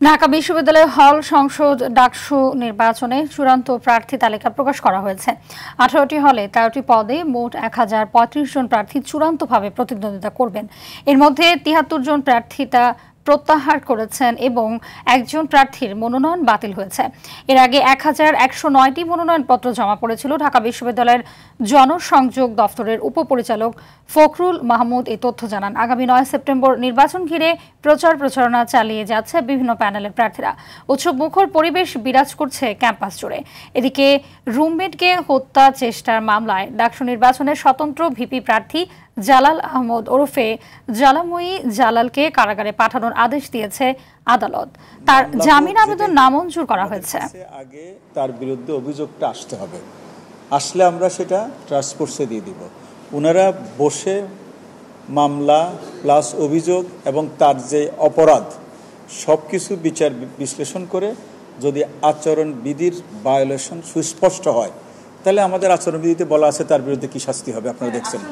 ঢাকা বিশ্ববিদ্যালয় হল সংসদ ডাকসু নির্বাচনে চূড়ান্ত প্রার্থী তালিকা প্রকাশ করা হয়েছে। 18টি হলে 13টি পদে মোট 1035 জন প্রার্থী চূড়ান্তভাবে প্রতিদ্বন্দ্বিতা করবেন। এর মধ্যে 73 জন প্রার্থীতা প্রত্যাহার করেছেন এবং একজন প্রার্থীর মনোনয়ন বাতিল হয়েছে। এর আগে 1109টি মনোনয়নপত্র জমা পড়েছিল। ঢাকা বিশ্ববিদ্যালয়ের জনসংযোগ দফতরের উপপরিচালক ফখরুল মাহমুদ এই তথ্য জানান। আগামী 9 সেপ্টেম্বর নির্বাচন ঘিরে প্রচারণা চালিয়ে যাচ্ছে বিভিন্ন প্যানেলের প্রার্থীরা। উৎসব মুখর পরিবেশ বিরাজ করছে ক্যাম্পাস জুড়ে। এদিকে রুমমেটকে হত্যা চেষ্টার মামলায় ডাকসু নির্বাচনের স্বতন্ত্র ভিপি প্রার্থী জালাল আহমদ ওরফে জালাময়ী জালালকে কারাগারে পাঠানোর আদেশ দিয়েছে আদালত। তার জামিন আবেদন নামঞ্জুর করা হয়েছে। আগে তার বিরুদ্ধে অভিযোগটা আসতে হবে, আসলে আমরা সেটা ট্রাস্ট ফোর্সে দিয়ে দিব। ওনারা বসে মামলা প্লাস অভিযোগ এবং তার যে অপরাধ সব কিছু বিচার বিশ্লেষণ করে যদি আচরণবিধির ভায়োলেশন সুস্পষ্ট হয়, তাহলে আমাদের আচরণবিধিতে বলা আছে তার বিরুদ্ধে কি শাস্তি হবে আপনারা দেখছেন।